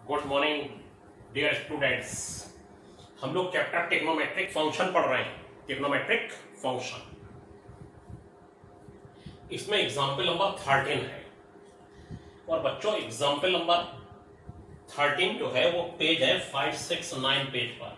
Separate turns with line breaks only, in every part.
Good morning dear students. हम लोग chapter trigonometric function पढ़ रहे हैं। टेक्नोमेट्रिक फंक्शन, इसमें एग्जाम्पल नंबर 13 है। और बच्चों एग्जाम्पल नंबर 13 जो है वो पेज है 569 पेज पर।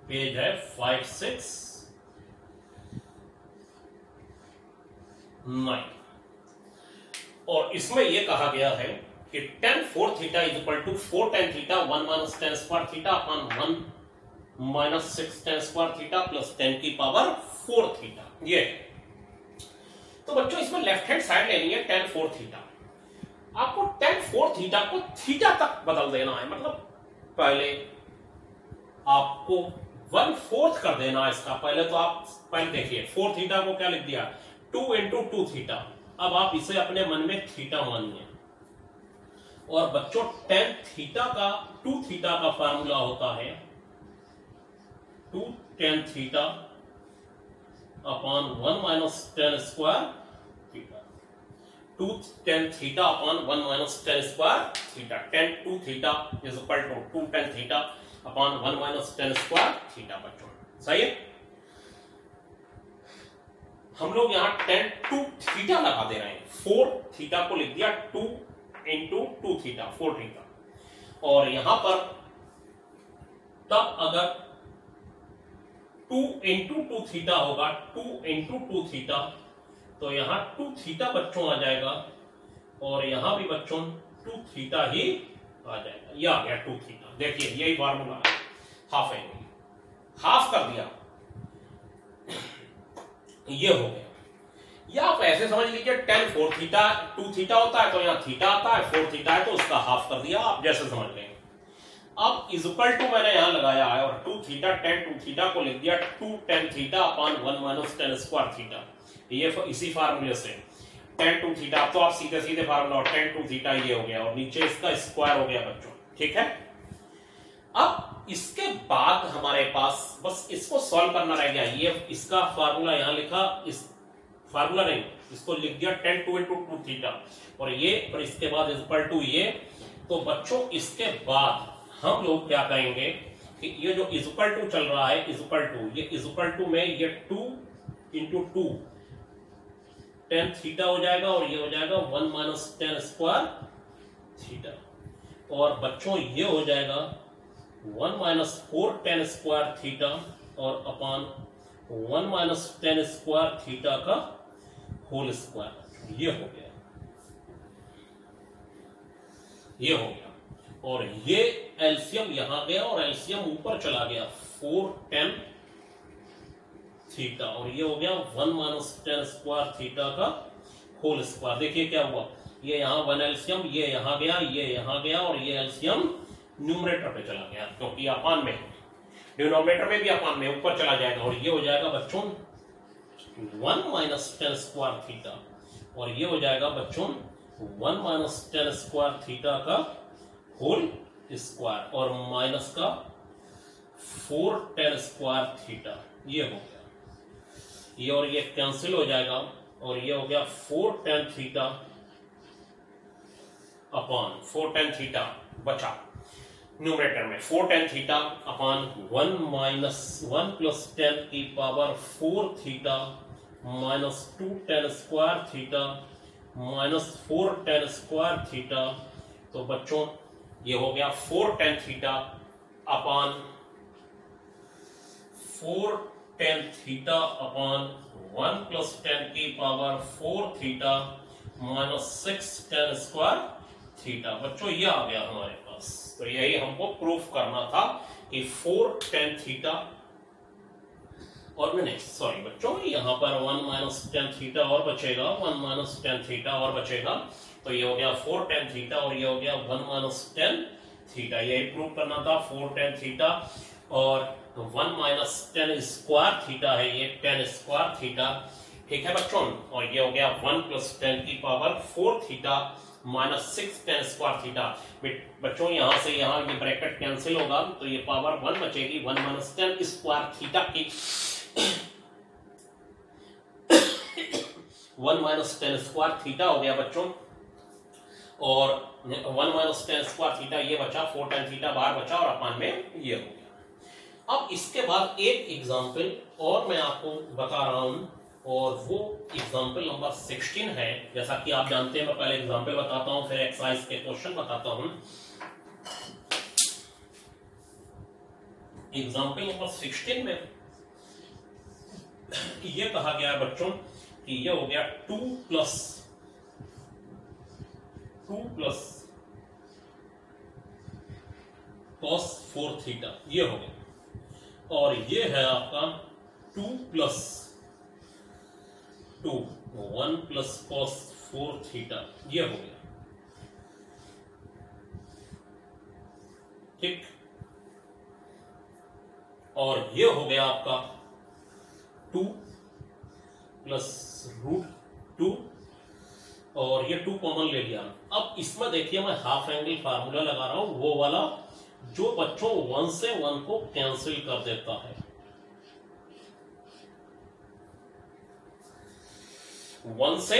पेज है 569 और इसमें यह कहा गया है कि tan 4 theta is equal to 4 tan theta 1 minus tan square theta upon 1 minus 6 tan square theta plus 10 की पावर 4 थीटा। ये तो बच्चों इसमें लेफ्ट हैंड साइड लेनी है tan 4 थीटा। आपको tan 4 थीटा को थीटा तक बदल देना है, मतलब पहले आपको 1/4 कर देना है इसका। पहले तो आप पहले देखिए 4 थीटा को क्या लिख दिया 2 इंटू 2 थीटा। अब आप इसे अपने मन में थीटा मानिए। और बच्चों tan थीटा का 2 थीटा का फार्मूला होता है 2 tan theta upon 1 minus tan square theta. 2 tan theta upon 1 minus tan square theta. tan 2 theta is equal to 2 tan theta upon 1 minus tan square theta. बच्चों सही है। हम लोग यहां tan 2 थीटा लगा दे रहे हैं। 4 थीटा को लिख दिया 2 इंटू 2 थीटा 4 थीटा। और यहां पर तब अगर 2 इंटू 2 थीटा होगा 2 इंटू 2 थीटा, तो यहां 2 थीटा बच्चों आ जाएगा और यहां भी बच्चों 2 थीटा ही आ जाएगा। यह आ गया 2 थीटा। देखिए यही फार्मूला है। हाफ एंगल हाफ कर दिया, ये हो गया। या आप ऐसे समझ लीजिए tan 4 थीटा 2 थीटा होता है तो यहां थीटा आता है, 4 थीटा है तो उसका हाफ कर दिया, आप जैसे समझ लेंगे। अब इज इक्वल टू मैंने यहां लगाया है और 2 थीटा tan 2 थीटा को लिख दिया 2 tan theta upon 1 minus tan square theta. ये इसी फार्मूले से tan 2 थीटा, अब तो आप सीधे सीधे फार्मूला और tan 2 थीटा ये हो गया और नीचे इसका स्क्वायर हो गया बच्चों। ठीक है। अब इसके बाद हमारे पास बस इसको सॉल्व करना रह गया। ये इसका फार्मूला यहां लिखा, इस फार्मूला नहीं, इसको लिख दिया tan 2 इंटू 2 थीटा और ये, और इसके बाद इज इक्वल टू ये। तो बच्चों इसके बाद हम लोग क्या कहेंगे कि ये जो इज इक्वल टू चल रहा है इज इक्वल टू, ये इज इक्वल टू में ये 2 इंटू 2 tan थीटा हो जाएगा और ये हो जाएगा 1 माइनस tan स्क्वायर थीटा। और बच्चों ये हो जाएगा 1 माइनस 4 tan स्क्वायर थीटा और upon 1 minus tan square theta का होल स्क्वायर। ये हो गया, ये हो गया। और ये एलसीएम यहां गया और एलसीएम ऊपर चला गया 4 tan थीटा और ये हो गया 1 माइनस tan स्क्वायर थीटा का होल स्क्वायर। देखिए क्या हुआ, ये यहां 1 एलसीएम, ये यहां गया, ये यहां गया और ये एलसीएम न्यूमरेटर पे चला गया क्योंकि अपान में, डिनोमिनेटर में भी अपान में ऊपर चला जाएगा और ये हो जाएगा बच्चों 1 माइनस tan स्क्वायर थीटा और ये हो जाएगा बच्चों 1 माइनस tan स्क्वायर थीटा का होल स्क्वायर और माइनस का 4 tan स्क्वायर थीटा। ये हो गया, ये और ये कैंसिल हो जाएगा और ये हो गया 4 tan theta upon 4 tan theta बचा न्यूमरेटर में 4 tan theta upon 1 minus 1 plus 10 की power 4 theta minus 2 tan square theta minus 4 tan square theta. तो बच्चों ये हो गया 4 tan theta upon 4 tan theta upon 1 plus 10 की power 4 theta minus 6 tan square theta. बच्चों ये आ गया हमारे पास। तो यही हमको प्रूफ करना था कि 4 tan थीटा और नहीं सॉरी बच्चों, यहां पर 1 माइनस tan थीटा और बचेगा, 1 माइनस tan थीटा और बचेगा। तो ये हो गया 4 tan थीटा और ये हो गया 1 माइनस tan थीटा। यही प्रूफ करना था 4 tan थीटा और 1 माइनस tan स्क्वायर थीटा है ये tan स्क्वायर थीटा। ठीक है बच्चों। और ये हो गया 1 प्लस 10 की power 4 theta minus 6 tan square theta. बच्चों यहां से यहां ये ब्रैकेट कैंसिल होगा तो ये पावर 1 बचेगी 1 माइनस tan स्क्वायर थीटा की 1 माइनस tan स्क्वायर थीटा हो गया बच्चों। और 1 माइनस टेन स्क्वायर थीटा ये बचा, 4 tan थीटा बाहर बचा और अपान में ये हो गया। अब इसके बाद एक एग्जांपल और मैं आपको बता रहा हूं, और वो एग्जांपल नंबर 16 है। जैसा कि आप जानते हैं मैं पहले एग्जांपल बताता हूं फिर एक्सरसाइज के क्वेश्चन बताता हूं। एग्जांपल नंबर 16 में ये कहा गया है बच्चों कि ये हो गया 2 प्लस cos 4 थीटा ये हो गया, और ये है आपका 2 प्लस 2 1 प्लस cos 4 थीटा ये हो गया। ठीक, और ये हो गया आपका 2 प्लस रूट 2, और ये 2 कॉमन ले लिया। अब इसमें देखिए मैं हाफ एंगल फार्मूला लगा रहा हूं, वो वाला जो बच्चों 1 से 1 को कैंसिल कर देता है। 1 से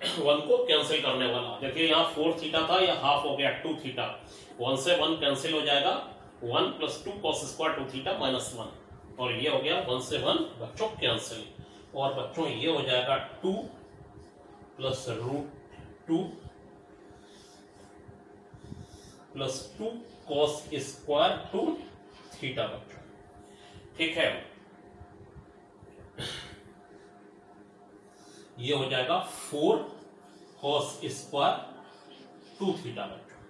1 को कैंसिल करने वाला, देखिए यहां 4 थीटा था, यह हाफ हो गया 2 थीटा, 1 से 1 कैंसिल हो जाएगा, 1 plus 2 cos square 2 theta minus 1, और ये हो गया 1 से 1 बच्चों कैंसिल, और बच्चों ये हो जाएगा 2 plus root 2 plus 2 cos square 2 theta बच्चों। ठीक है, ये हो जाएगा 4 cos स्क्वायर 2 थीटा बच्चों।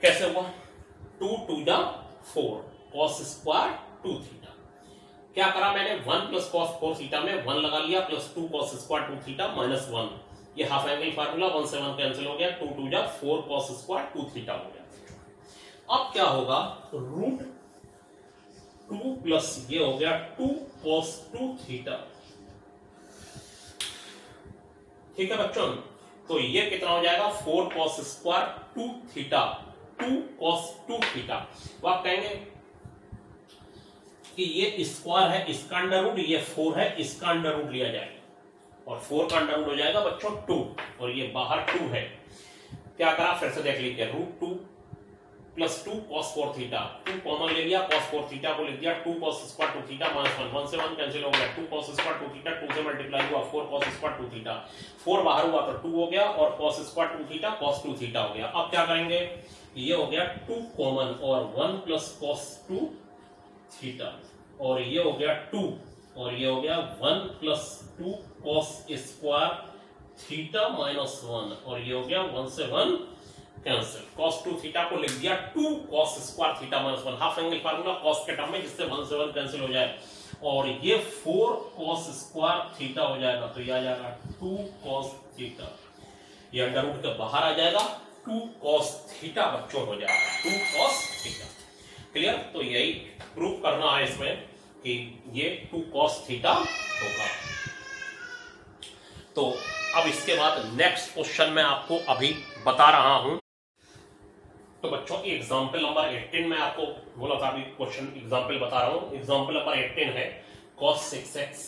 कैसे हुआ? 2 2 जा 4 cos स्क्वायर 2 थीटा। क्या करा मैंने? 1 प्लस cos 4 थीटा में 1 लगा लिया, plus 2 cos square 2 theta minus 1, ये हाफ एंगल फार्मूला 1 से 1 कैंसिल हो गया, 2 2 जा 4 cos स्क्वायर 2 थीटा हो गया। अब क्या होगा? रूट 2 प्लस ये हो गया 2 cos 2 थीटा। ठीक है बच्चों, तो ये कितना हो जाएगा? 4 cos square 2 theta, 2 cos 2 theta. वो आप कहेंगे कि ये स्क्वायर है, इसका अंडर रूट, ये 4 है, इसका अंडर रूट लिया जाएगा, और 4 का अंडर रूट हो जाएगा बच्चों 2, और ये बाहर 2 है। क्या करा? फिर से देख लीजिए, root 2 plus 2 cos 4 theta, 2 common ले लिया, cos 4 थीटा को लिख दिया 2 cos स्क्वायर 2 थीटा माइनस 1, 1 से 1 कैंसिल हो गया, 2 cos स्क्वायर 2 थीटा, 2 से मल्टीप्लाई हुआ 4 cos स्क्वायर 2 थीटा, 4 बाहर हुआ तो 2 हो गया, और cos square 2 theta cos 2 theta हो गया। अब क्या करेंगे? ये हो गया 2 कॉमन, और 1 प्लस cos 2 थीटा, और ये हो गया 2, और ये हो गया 1 plus 2 cos square theta minus 1, और ये हो गया 1 से 1 कैंसिल, cos 2 थीटा को लिख दिया 2 cos square theta minus 1, half angle formula cos के टर्म में, जिससे 1 से 1 कैंसिल हो जाए, और ये 4 cos स्क्वायर थीटा हो जाएगा, तो ये आ जाएगा 2 cos थीटा, ये अंडर रूट के बाहर आ जाएगा, 2 cos थीटा बच्चों हो जाएगा, 2 cos थीटा। क्लियर? तो यही प्रूफ करना है इसमें कि ये 2 cos थीटा होगा। तो अब इसके बाद नेक्स्ट क्वेश्चन मैं आपको अभी बता रहा हूं। तो बच्चों एग्जाम्पल नंबर 18 में आपको बोला था, अभी क्वेश्चन एग्जाम्पल बता रहा हूं। एग्जाम्पल नंबर 18 है cos 6x,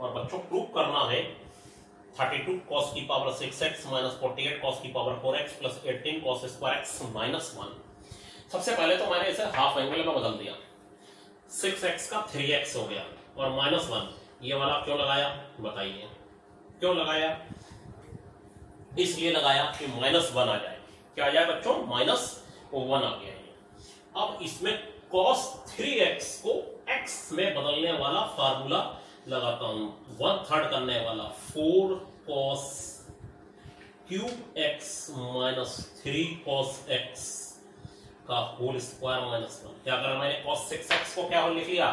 और बच्चों प्रूफ करना है 32 cos की पावर 6x माइनस 48 cos की power 4x plus 18 cos square x minus 1। सबसे पहले तो मैंने इसे हाफ एंगल में बदल दिया, 6x का 3x हो गया, और माइनस 1 ये वाला क्यों लगाया बताइए? क्यों लगाया? इसलिए लगाया कि माइनस 1 आ जाए। क्या आ जाए बच्चों? माइनस 1 आ गया। अब इसमें cos 3x को x में बदलने वाला फार्मूला लगाता हूं, 1/3 करने वाला 4 cos cube x minus 3 cos x का होल स्क्वायर माइनस 1। क्या करा मैंने? cos 6x को क्या लिख लिया?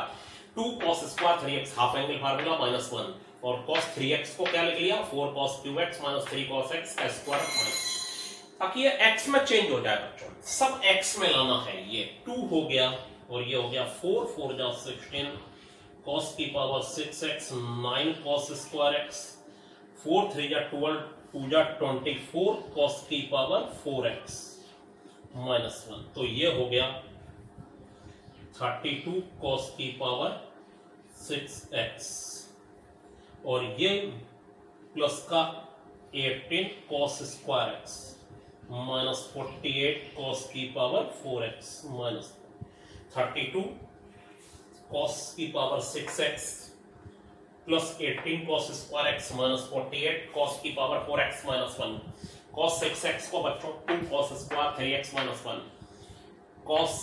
2 cos square 3x, half angle formula minus 1, और cos 3x को क्या लिख लिया? 4 cos cube x minus 3 cos x का स्क्वायर माइनस, ताकि ये x में चेंज हो जाए बच्चों, सब x में लाना है। ये 2 हो गया, और ये हो गया 4 4 जा 16 cos की power 6x 9 cos square x, 4 3 जा 12 2 जा 24 cos की पावर 4x माइनस 1। तो ये हो गया 32 cos की पावर 6x, और ये प्लस का 18 cos square x, minus 48 cos की पावर 4x माइनस 32 कॉस की power 6x plus 18 cos square x minus 48 cos की power 4x minus 1 cos 6x को बच्चों 2 cos square 3x minus 1 cos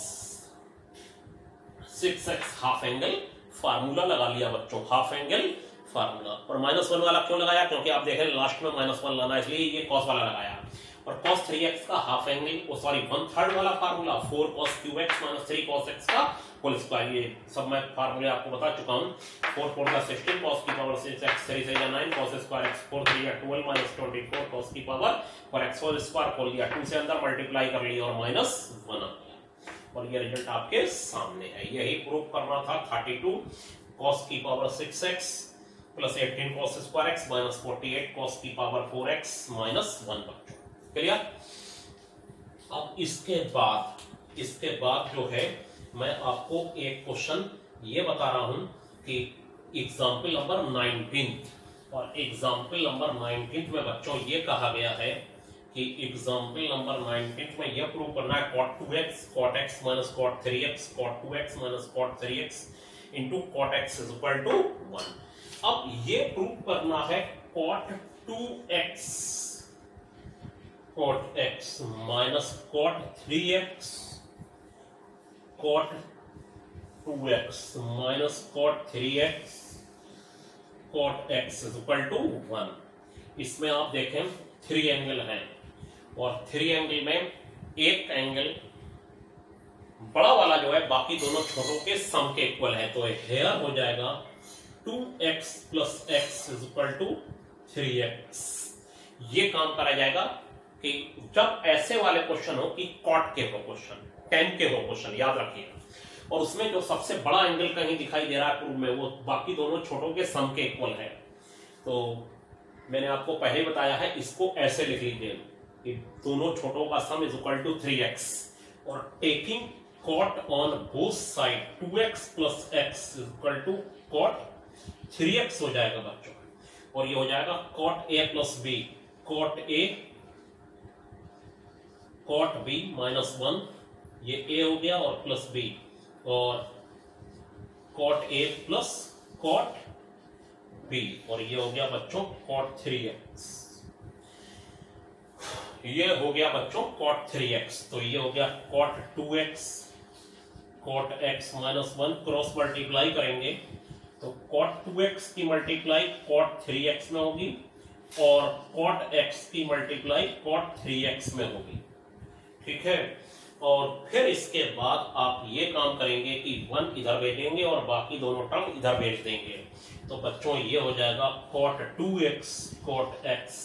6x half angle formula लगा लिया बच्चों, half angle formula. और minus 1 वाला क्यों लगाया? क्योंकि आप देख रहे हैं लास्ट में माइनस 1 लाना, इसलिए ये कॉस वाला लगाया। और cos 3x का हाफ एंगल सॉरी 1/3 वाला formula 4 cos cube x minus 3 cos x का होल स्क्वायर, ये सब मैं फार्मूले आपको बता चुका हूं। 4 4 16 cos की power 6x 3 3 9 cos square x 4 3 12 minus 24 cos की पावर 4x होल स्क्वायर खोल लिया, 2 से अंदर मल्टीप्लाई कर लिया और माइनस 1 आ गया। और ये रिजल्ट आपके सामने है। यही प्रूव करना था। 32 cos की power 6x plus 18 cos square x minus 48 cos की पावर 4x माइनस 1 बच्चों। क्लियर? अब इसके बाद जो है मैं आपको एक क्वेश्चन ये बता रहा हूं कि एग्जाम्पल नंबर 19 और एग्जाम्पल नंबर 19 में बच्चों ये कहा गया है कि एग्जाम्पल नंबर 19 में यह प्रूव करना है cot 2x cot x minus cot 3x cot 2x minus cot 3x into cot x is equal to 1। अब ये प्रूव करना है cot 2x cot x minus cot 3x cot 2x minus cot 3x cot x is equal to 1। इसमें आप देखें 3 angle हैं और 3 angle में एक एंगल बड़ा वाला जो है बाकी दोनों छोटों के सम के इक्वल है, तो हेयर हो जाएगा 2x plus x is equal to 3x। ये काम करा जाएगा कि जब ऐसे वाले क्वेश्चन हो कि कॉट के हो क्वेश्चन, tan के हो क्वेश्चन, याद रखिएगा, और उसमें जो सबसे बड़ा एंगल कहीं दिखाई दे रहा है प्रूफ में वो बाकी दोनों छोटों के सम के इक्वल है। तो मैंने आपको पहले ही बताया है, इसको ऐसे लिख लीजिए कि दोनों छोटों का सम इज इक्वल टू 3x और taking cot on both side 2x plus x is equal to cot 3x हो जाएगा बच्चों। और ये हो जाएगा cot a plus b, cot a cot b minus 1, ये a हो गया और प्लस b, और cot a plus cot b, और ये हो गया बच्चों कॉट 3x। ये हो गया बच्चों कॉट 3x, तो ये हो गया cot 2x cot x minus 1, cross multiply करेंगे तो कॉट 2x की मल्टीप्लाई कॉट 3x में होगी और कॉट x की मल्टीप्लाई कॉट 3x में होगी। ठीक है, और फिर इसके बाद आप ये काम करेंगे कि 1 इधर भेजेंगे और बाकी दोनों टर्म इधर भेज देंगे। तो बच्चों ये हो जाएगा cot 2x cot x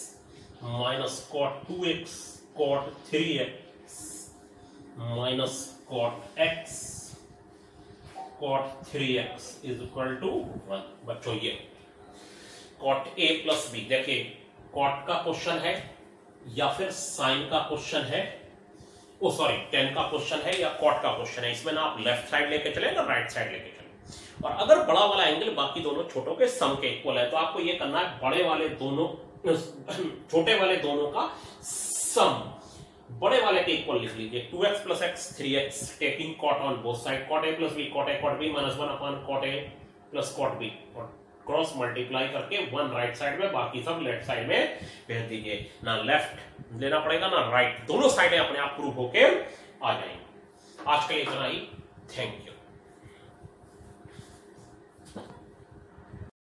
minus cot 2x cot 3x minus cot x cot 3x is equal to 1। बच्चों ये कॉट a प्लस b, देखिए कॉट का क्वेश्चन है या फिर साइन का क्वेश्चन है, ओ सॉरी tan का क्वेश्चन है या कॉट का क्वेश्चन है, इसमें ना आप लेफ्ट साइड लेके चले ना राइट साइड लेके चले। और अगर बड़ा वाला एंगल बाकी दोनों छोटों के सम के इक्वल है तो आपको ये करना है बड़े वाले दोनों छोटे वाले दोनों का सम बड़े वाले के इक्वल लिख लीजिए। 2x plus x 3x taking cot on both side, cot a plus b cot a cot b minus 1 upon cot a plus cot b, और क्रॉस मल्टीप्लाई करके 1 राइट साइड में बाकी सब लेफ्ट साइड में भेज दीजिए। ना लेफ्ट लेना पड़ेगा ना राइट, दोनों साइडें अपने आप प्रूफ होके आ जाएंगी। आज के लिए इतना ही, थैंक यू।